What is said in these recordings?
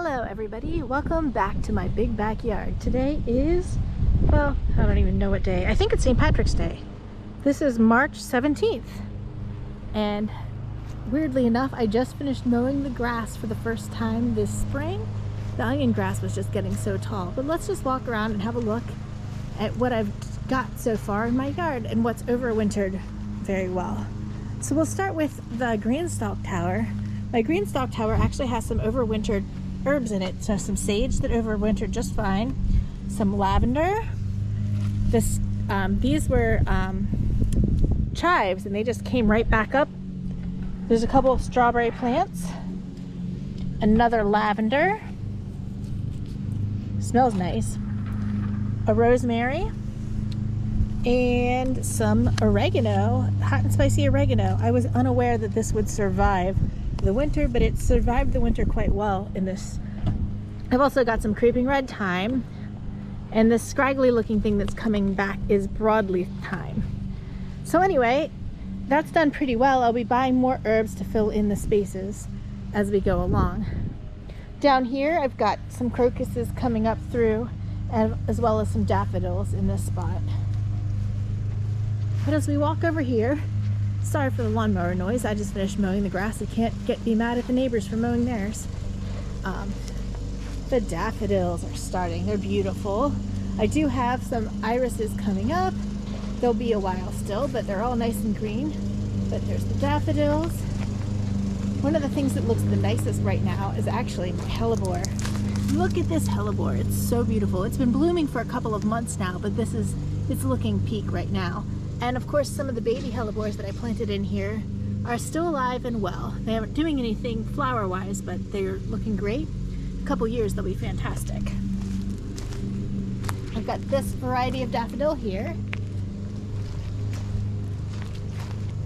Hello everybody, welcome back to my big backyard. Today is, well, I don't even know what day. I think it's St. Patrick's Day. This is March 17th. And weirdly enough, I just finished mowing the grass for the first time this spring. The onion grass was just getting so tall. But let's just walk around and have a look at what I've got so far in my yard and what's overwintered very well. So we'll start with the greenstalk tower. My greenstalk tower actually has some overwintered herbs in it. So some sage that overwintered just fine, some lavender. These were chives and they just came right back up. There's a couple of strawberry plants, another lavender, smells nice, a rosemary, and some oregano, hot and spicy oregano. I was unaware that this would survive the winter, but it survived the winter quite well in this. I've also got some creeping red thyme, and this scraggly looking thing that's coming back is broadleaf thyme. So anyway, that's done pretty well. I'll be buying more herbs to fill in the spaces as we go along. Down here I've got some crocuses coming up through, as well as some daffodils in this spot. But as we walk over here, sorry for the lawnmower noise, I just finished mowing the grass. I can't be mad at the neighbors for mowing theirs. The daffodils are starting, they're beautiful. I do have some irises coming up. They'll be a while still, but they're all nice and green. But there's the daffodils. One of the things that looks the nicest right now is actually my hellebore. Look at this hellebore, it's so beautiful. It's been blooming for a couple of months now, but it's looking peak right now. And of course, some of the baby hellebores that I planted in here are still alive and well. They aren't doing anything flower-wise, but they're looking great. A couple years, they'll be fantastic. I've got this variety of daffodil here.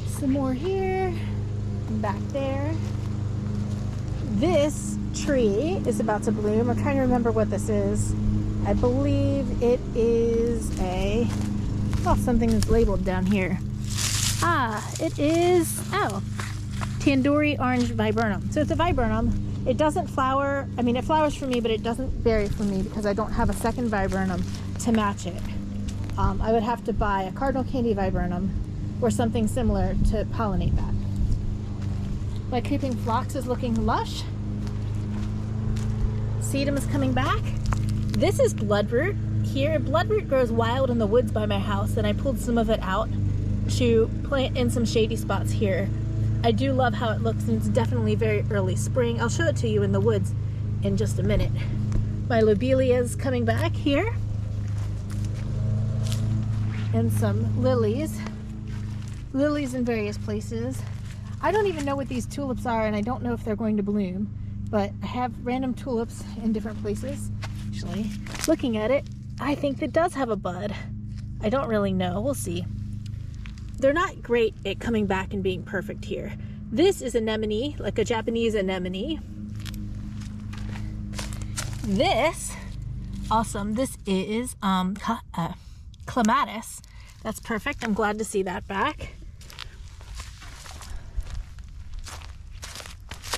Some more here, and back there. This tree is about to bloom. I'm trying to remember what this is. I believe it is something that's labeled down here. It is, Tandoori Orange Viburnum. So it's a viburnum. It doesn't flower, it flowers for me, but it doesn't berry for me because I don't have a second viburnum to match it. I would have to buy a cardinal candy viburnum or something similar to pollinate that. My creeping phlox is looking lush. Sedum is coming back. This is bloodroot. Here, bloodroot grows wild in the woods by my house, and I pulled some of it out to plant in some shady spots here. I do love how it looks, and it's definitely very early spring. I'll show it to you in the woods in just a minute. My lobelia is coming back here, and some lilies. Lilies in various places. I don't even know what these tulips are, and I don't know if they're going to bloom, but I have random tulips in different places. Actually, looking at it, I think that does have a bud. I don't really know. We'll see. They're not great at coming back and being perfect here. This is anemone, like a Japanese anemone. This, awesome. This is clematis. That's perfect. I'm glad to see that back.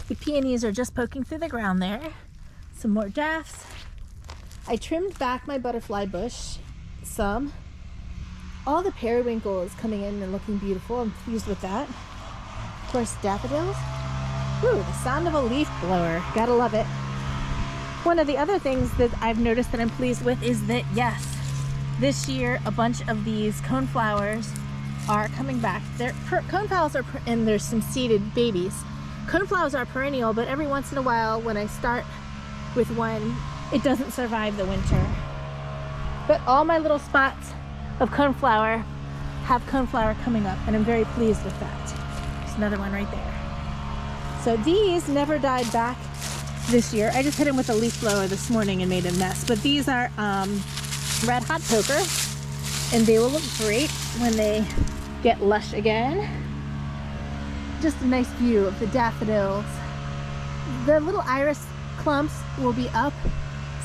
The peonies are just poking through the ground there. Some more daffs. I trimmed back my butterfly bush some. All the periwinkle is coming in and looking beautiful. I'm pleased with that. Of course, daffodils. Ooh, the sound of a leaf blower. Gotta love it. One of the other things that I've noticed that I'm pleased with is that, yes, this year a bunch of these coneflowers are coming back. Coneflowers are, and there's some seeded babies. Coneflowers are perennial, but every once in a while when I start with one, it doesn't survive the winter. But all my little spots of coneflower have coneflower coming up, and I'm very pleased with that. There's another one right there. So these never died back this year. I just hit them with a leaf blower this morning and made a mess. But these are red hot poker, and they will look great when they get lush again. Just a nice view of the daffodils. The little iris clumps will be up.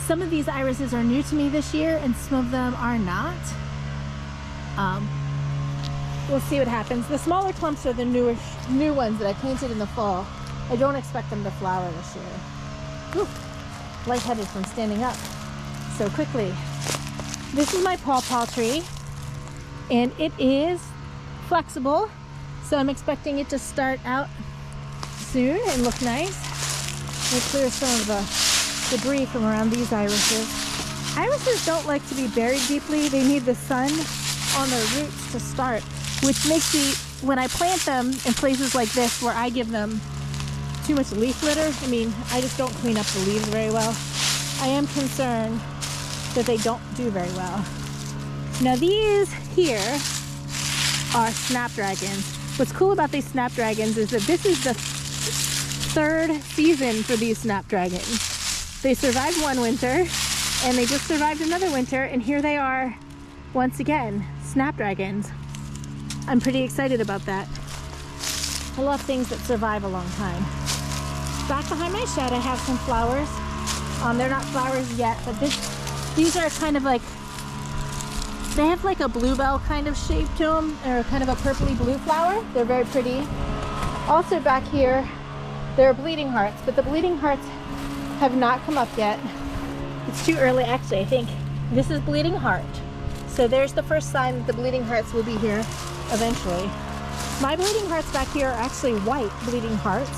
Some of these irises are new to me this year, and some of them are not. We'll see what happens. The smaller clumps are the new ones that I planted in the fall. I don't expect them to flower this year. Ooh. lightheaded from standing up so quickly. This is my pawpaw tree, and it is flexible, so I'm expecting it to start out soon and look nice. We'll clear some of the debris from around these irises. Irises don't like to be buried deeply. They need the sun on their roots to start, which makes when I plant them in places like this where I give them too much leaf litter, I mean, I just don't clean up the leaves very well, I am concerned that they don't do very well. Now these here are snapdragons. What's cool about these snapdragons is that this is the third season for these snapdragons. They survived one winter, and they just survived another winter, and here they are once again, snapdragons. I'm pretty excited about that. I love things that survive a long time. Back behind my shed I have some flowers. They're not flowers yet, but these are kind of like, they have like a bluebell kind of shape to them, or kind of a purpley blue flower. They're very pretty. Also back here, there are bleeding hearts, but the bleeding hearts have not come up yet. It's too early, actually. I think this is bleeding heart. So there's the first sign that the bleeding hearts will be here eventually. My bleeding hearts back here are actually white bleeding hearts.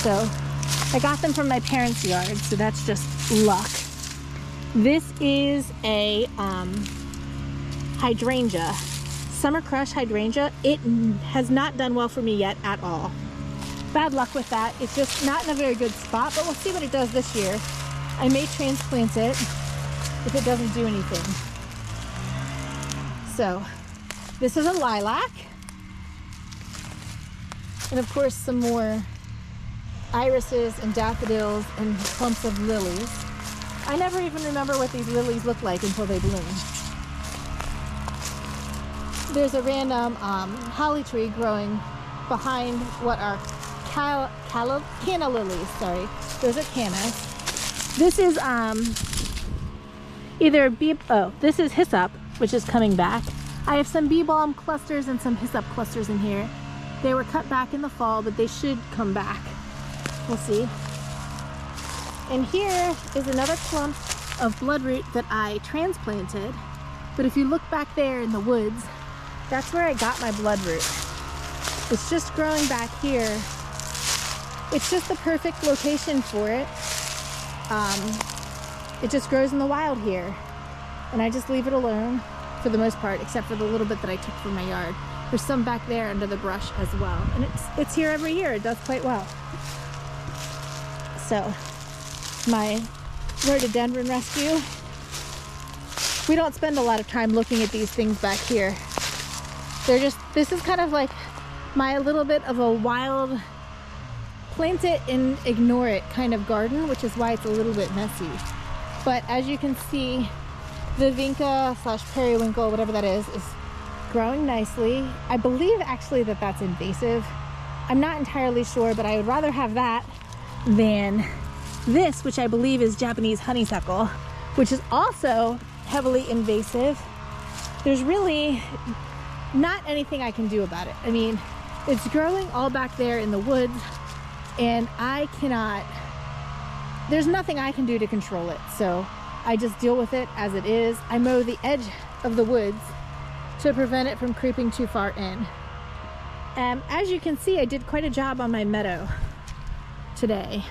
So I got them from my parents' yard, so that's just luck. This is a hydrangea, Summer Crush hydrangea. It has not done well for me yet at all. Bad luck with that. It's just not in a very good spot, but we'll see what it does this year. I may transplant it if it doesn't do anything. So this is a lilac, and of course some more irises and daffodils and clumps of lilies. I never even remember what these lilies look like until they bloom. There's a random holly tree growing behind what are canna lilies. Sorry, those are cannas. This is this is hyssop, which is coming back. I have some bee balm clusters and some hyssop clusters in here. They were cut back in the fall, but they should come back. We'll see. And here is another clump of bloodroot that I transplanted. But if you look back there in the woods, that's where I got my bloodroot. It's just growing back here. It's just the perfect location for it. It just grows in the wild here. And I just leave it alone for the most part, except for the little bit that I took from my yard. There's some back there under the brush as well. And it's here every year. It does quite well. So, my rhododendron rescue. We don't spend a lot of time looking at these things back here. This is kind of like my little bit of a wild plant it and ignore it kind of garden, which is why it's a little bit messy. But as you can see, the vinca / periwinkle, whatever that is growing nicely. I believe actually that that's invasive. I'm not entirely sure, but I would rather have that than this, which I believe is Japanese honeysuckle, which is also heavily invasive. There's really not anything I can do about it. I mean, it's growing all back there in the woods, and there's nothing I can do to control it. So I just deal with it as it is. I mow the edge of the woods to prevent it from creeping too far in. As you can see, I did quite a job on my meadow today.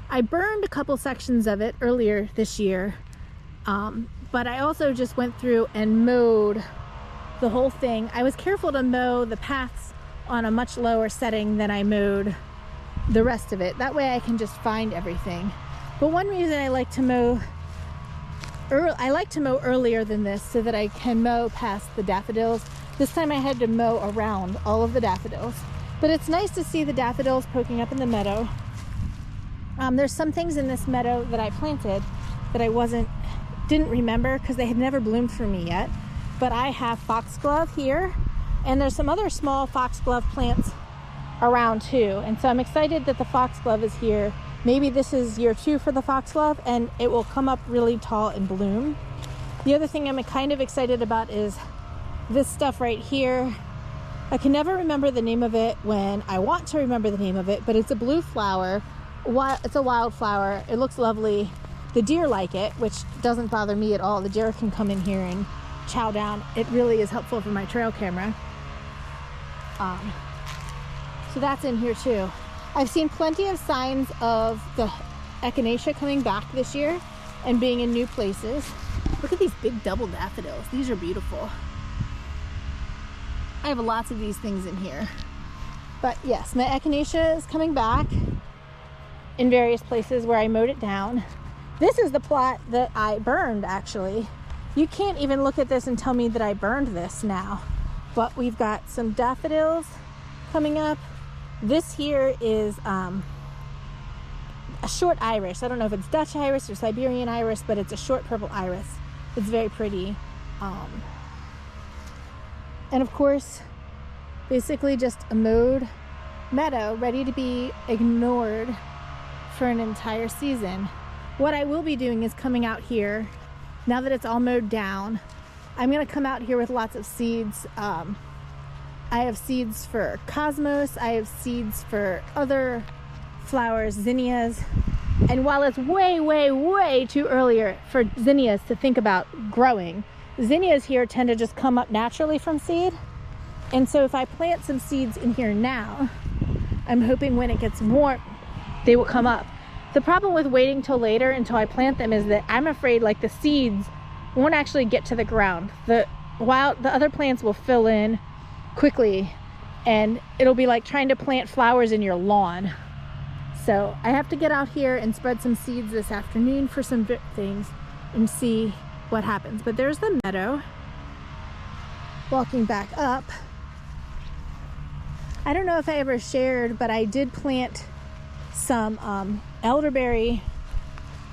I burned a couple sections of it earlier this year, but I also just went through and mowed the whole thing. I was careful to mow the paths on a much lower setting than I mowed the rest of it. That way I can just find everything. But one reason I like to mow earlier than this so that I can mow past the daffodils. This time I had to mow around all of the daffodils. But it's nice to see the daffodils poking up in the meadow. There's some things in this meadow that I planted that I didn't remember because they had never bloomed for me yet. But I have foxglove here, and there's some other small foxglove plants around too. And so I'm excited that the foxglove is here. Maybe this is year 2 for the foxglove, and it will come up really tall and bloom. The other thing I'm kind of excited about is this stuff right here. I can never remember the name of it when I want to remember the name of it, but it's a blue flower It's a wildflower. It looks lovely. The deer like it, which doesn't bother me at all. The deer can come in here and chow down. It really is helpful for my trail camera. So that's in here too. I've seen plenty of signs of the echinacea coming back this year and being in new places. Look at these big double daffodils. These are beautiful. I have lots of these things in here. But yes, my echinacea is coming back in various places where I mowed it down. This is the plot that I burned, actually. You can't even look at this and tell me that I burned this now. But we've got some daffodils coming up. This here is a short iris. I don't know if it's Dutch iris or Siberian iris, but it's a short purple iris. It's very pretty. And of course, basically just a mowed meadow ready to be ignored for an entire season. What I will be doing is coming out here, now that it's all mowed down, I'm gonna come out here with lots of seeds. I have seeds for cosmos, I have seeds for other flowers, zinnias. And while it's way, way, way too early for zinnias to think about growing, zinnias here tend to just come up naturally from seed. And so if I plant some seeds in here now, I'm hoping when it gets warm, they will come up. The problem with waiting till later until I plant them is that I'm afraid like the seeds won't actually get to the ground. The other plants will fill in quickly and it'll be like trying to plant flowers in your lawn. So I have to get out here and spread some seeds this afternoon for some things and see what happens. But there's the meadow. Walking back up, I don't know if I ever shared, but I did plant some elderberry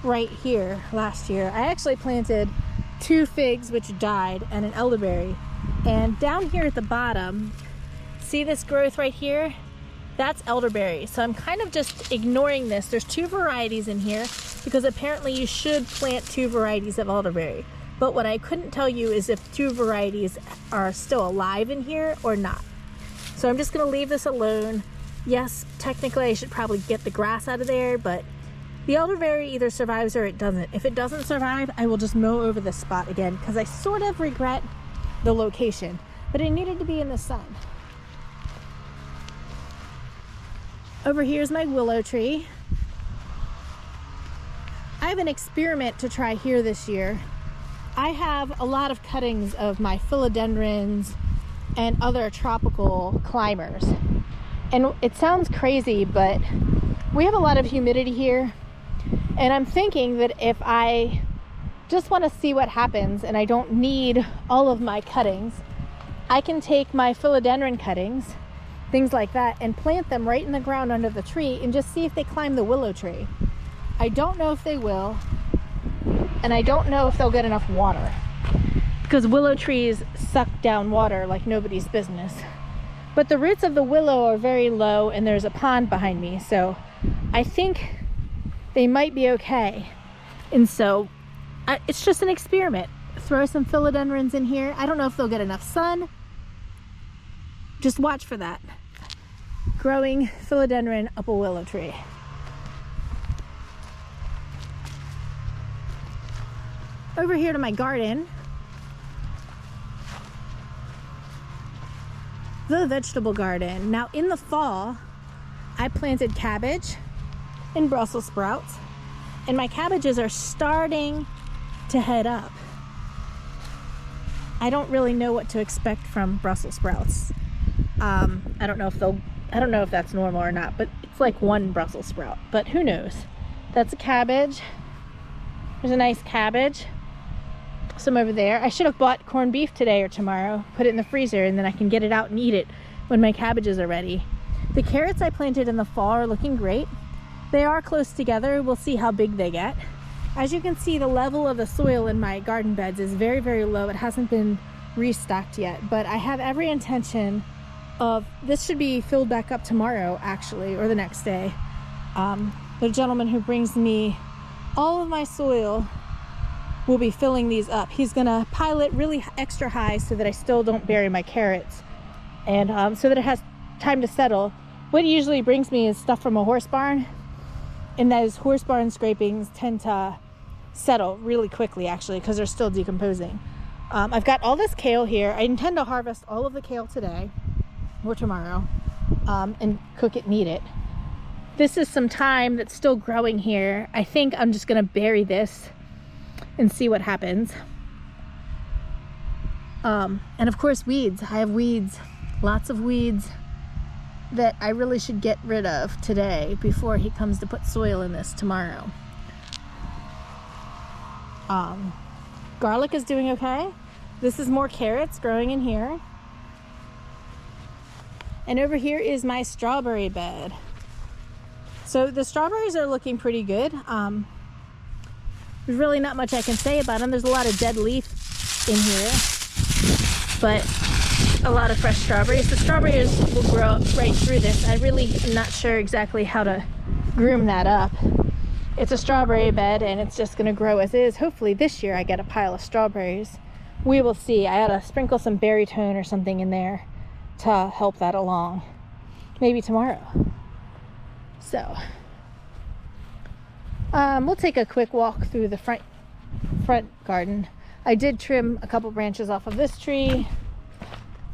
right here last year. I actually planted 2 figs which died and an elderberry. And down here at the bottom, see this growth right here? That's elderberry. So I'm kind of just ignoring this. There's 2 varieties in here because apparently you should plant 2 varieties of elderberry. But what I couldn't tell you is if 2 varieties are still alive in here or not. So I'm just gonna leave this alone. Yes, technically I should probably get the grass out of there, but the elderberry either survives or it doesn't. If it doesn't survive, I will just mow over this spot again because I sort of regret the location, but it needed to be in the sun. Over here's my willow tree. I have an experiment to try here this year. I have a lot of cuttings of my philodendrons and other tropical climbers. And it sounds crazy, but we have a lot of humidity here. And I'm thinking that if I just want to see what happens and I don't need all of my cuttings, I can take my philodendron cuttings, things like that, and plant them right in the ground under the tree and just see if they climb the willow tree. I don't know if they will, and I don't know if they'll get enough water because willow trees suck down water like nobody's business. But the roots of the willow are very low and there's a pond behind me, so I think they might be okay. And so it's just an experiment. Throw some philodendrons in here. I don't know if they'll get enough sun. Just watch for that. Growing philodendron up a willow tree. Over here to my garden, the vegetable garden. Now in the fall, I planted cabbage and Brussels sprouts, and my cabbages are starting to head up. I don't really know what to expect from Brussels sprouts. I don't know if that's normal or not, but it's like one Brussels sprout, but who knows? That's a cabbage. There's a nice cabbage. Some over there. I should have bought corned beef today or tomorrow, put it in the freezer, and then I can get it out and eat it when my cabbages are ready. The carrots I planted in the fall are looking great. They are close together. We'll see how big they get. As you can see, the level of the soil in my garden beds is very, very low. It hasn't been restocked yet, but I have every intention of, this should be filled back up tomorrow actually, or the next day. The gentleman who brings me all of my soil will be filling these up. He's gonna pile it really extra high so that I still don't bury my carrots, and so that it has time to settle. What he usually brings me is stuff from a horse barn, And those horse barn scrapings tend to settle really quickly, actually, because they're still decomposing. I've got all this kale here. I intend to harvest all of the kale today or tomorrow and cook it and eat it. This is some thyme that's still growing here. I think I'm just gonna bury this and see what happens. And of course, weeds. I have weeds, lots of weeds that I really should get rid of today before he comes to put soil in this tomorrow. Garlic is doing okay. This is more carrots growing in here. And over here is my strawberry bed. So the strawberries are looking pretty good. There's really not much I can say about them. There's a lot of dead leaf in here, but a lot of fresh strawberries. The strawberries will grow right through this. I really am not sure exactly how to groom that up. It's a strawberry bed and it's just gonna grow as is. Hopefully this year I get a pile of strawberries. We will see. I ought to sprinkle some berry tone or something in there to help that along. Maybe tomorrow. So, we'll take a quick walk through the front garden. I did trim a couple branches off of this tree.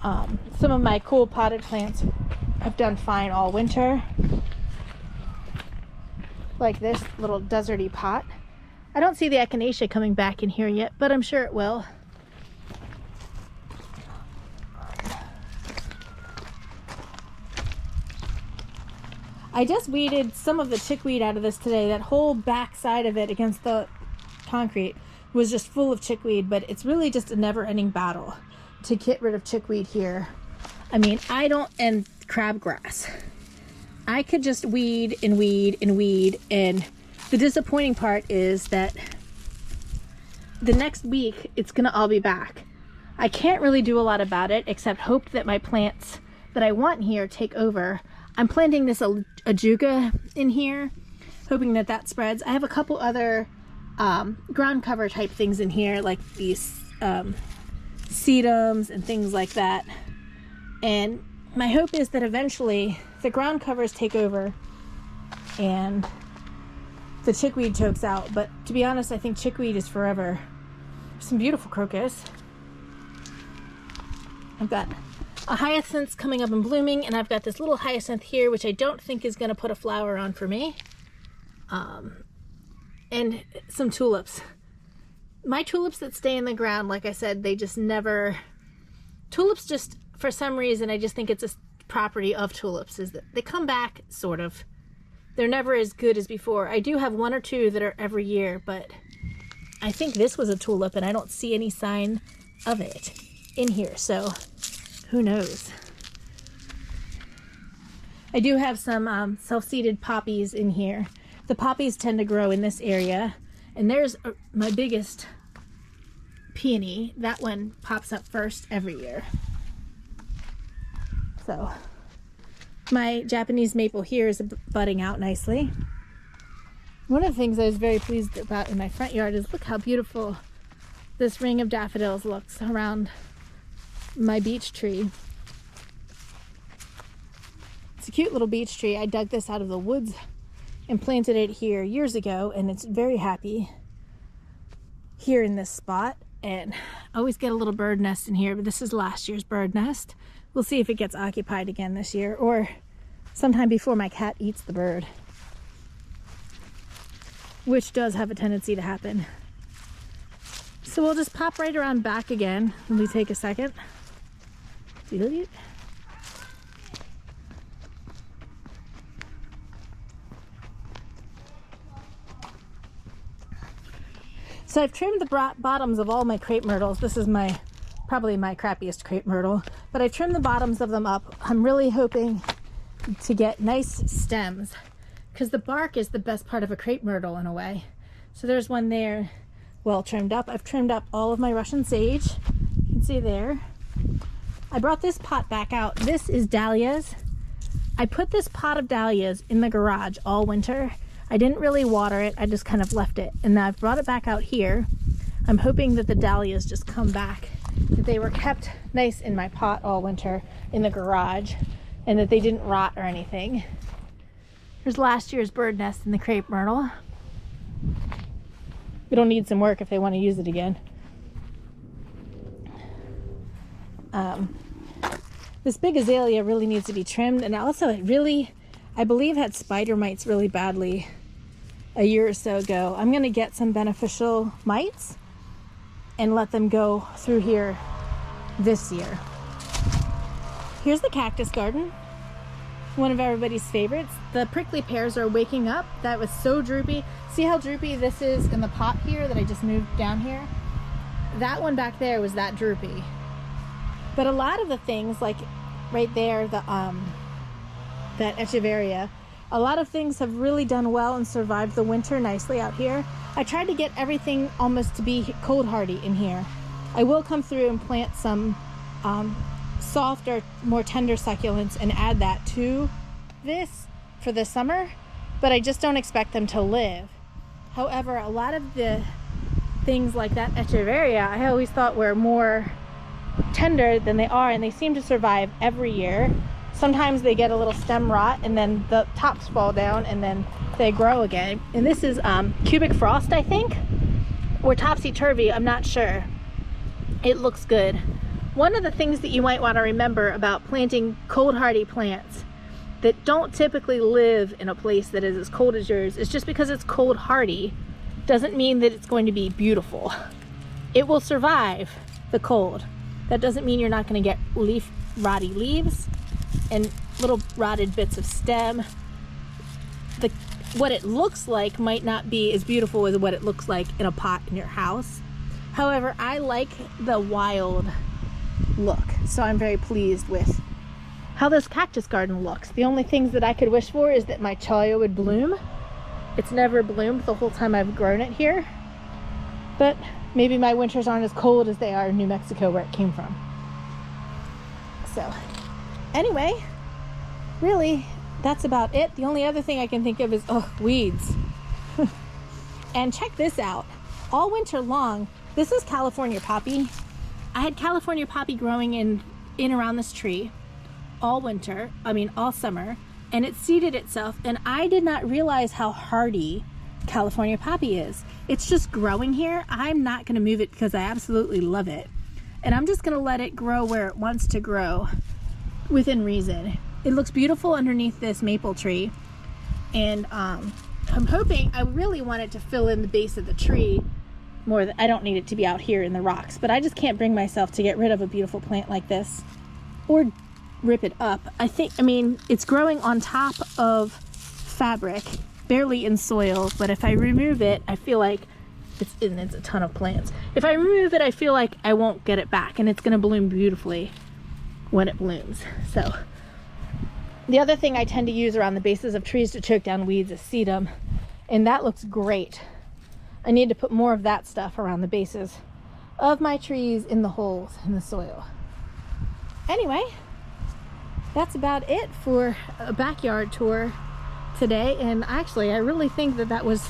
Some of my cool potted plants have done fine all winter. Like this little deserty pot. I don't see the echinacea coming back in here yet, but I'm sure it will. I just weeded some of the chickweed out of this today. That whole back side of it against the concrete was just full of chickweed, but it's really just a never-ending battle to get rid of chickweed here. I mean, and crabgrass. I could just weed and weed and weed, and the disappointing part is that the next week it's gonna all be back. I can't really do a lot about it except hope that my plants that I want here take over. I'm planting this ajuga in here, hoping that that spreads. I have a couple other ground cover type things in here, like these sedums and things like that. And my hope is that eventually the ground covers take over and the chickweed chokes out. But to be honest, I think chickweed is forever. Some beautiful crocus. I've got a hyacinth coming up and blooming, and I've got this little hyacinth here, which I don't think is going to put a flower on for me. And some tulips. My tulips that stay in the ground, like I said, they just never... Tulips just, for some reason, I just think it's a property of tulips, is that they come back, sort of. They're never as good as before. I do have one or two that are every year, but I think this was a tulip, and I don't see any sign of it in here, so... Who knows? I do have some self-seeded poppies in here. The poppies tend to grow in this area. And there's my biggest peony. That one pops up first every year. So my Japanese maple here is budding out nicely. One of the things I was very pleased about in my front yard is look how beautiful this ring of daffodils looks around my beech tree. It's a cute little beech tree. I dug this out of the woods and planted it here years ago, and it's very happy here in this spot. And I always get a little bird nest in here, but this is last year's bird nest. We'll see if it gets occupied again this year, or sometime before my cat eats the bird, which does have a tendency to happen. So we'll just pop right around back again. Let me take a second. So I've trimmed the bottoms of all my crepe myrtles. This is probably my crappiest crepe myrtle, but I trimmed the bottoms of them up. I'm really hoping to get nice stems, because the bark is the best part of a crepe myrtle in a way. So there's one there, well trimmed up. I've trimmed up all of my Russian sage. You can see there. I brought this pot back out. This is dahlias. I put this pot of dahlias in the garage all winter. I didn't really water it. I just kind of left it. And now I've brought it back out here. I'm hoping that the dahlias just come back, that they were kept nice in my pot all winter in the garage, and that they didn't rot or anything. There's last year's bird nest in the crepe myrtle. It'll need some work if they want to use it again. This big azalea really needs to be trimmed, and also it really, I believe, had spider mites really badly a year or so ago. I'm going to get some beneficial mites and let them go through here this year. Here's the cactus garden, one of everybody's favorites. The prickly pears are waking up. That was so droopy. See how droopy this is in the pot here that I just moved down here? That one back there was that droopy. But a lot of the things, like right there, that echeveria, a lot of things have really done well and survived the winter nicely out here. I tried to get everything almost to be cold hardy in here. I will come through and plant some softer, more tender succulents and add that to this for the summer, but I just don't expect them to live. However, a lot of the things like that echeveria, I always thought were more tender than they are, and they seem to survive every year. Sometimes they get a little stem rot and then the tops fall down and then they grow again. And this is cubic frost, I think, or topsy-turvy, I'm not sure. It looks good. One of the things that you might want to remember about planting cold hardy plants that don't typically live in a place that is as cold as yours is just because it's cold hardy doesn't mean that it's going to be beautiful. It will survive the cold. That doesn't mean you're not going to get rotty leaves and little rotted bits of stem. What it looks like might not be as beautiful as what it looks like in a pot in your house. However, I like the wild look, so I'm very pleased with how this cactus garden looks. The only things that I could wish for is that my cholla would bloom. It's never bloomed the whole time I've grown it here, but maybe my winters aren't as cold as they are in New Mexico where it came from. So anyway, really, that's about it. The only other thing I can think of is, weeds. And check this out. All winter long, this is California poppy. I had California poppy growing in around this tree all winter, all summer, and it seeded itself, and I did not realize how hardy California poppy is. It's just growing here. I'm not going to move it because I absolutely love it, and I'm just going to let it grow where it wants to grow within reason. It looks beautiful underneath this maple tree, and I'm hoping, I really want it to fill in the base of the tree more than, I don't need it to be out here in the rocks, but I just can't bring myself to get rid of a beautiful plant like this or rip it up. It's growing on top of fabric, barely in soil, but if I remove it, I feel like it's a ton of plants. If I remove it, I feel like I won't get it back, and it's going to bloom beautifully when it blooms. So the other thing I tend to use around the bases of trees to choke down weeds is sedum, and that looks great. I need to put more of that stuff around the bases of my trees in the holes in the soil. Anyway, that's about it for a backyard tour today, and actually I really think that was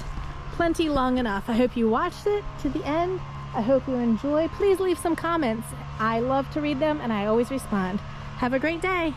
plenty long enough. I hope you watched it to the end. I hope you enjoy. Please leave some comments. I love to read them and I always respond. Have a great day.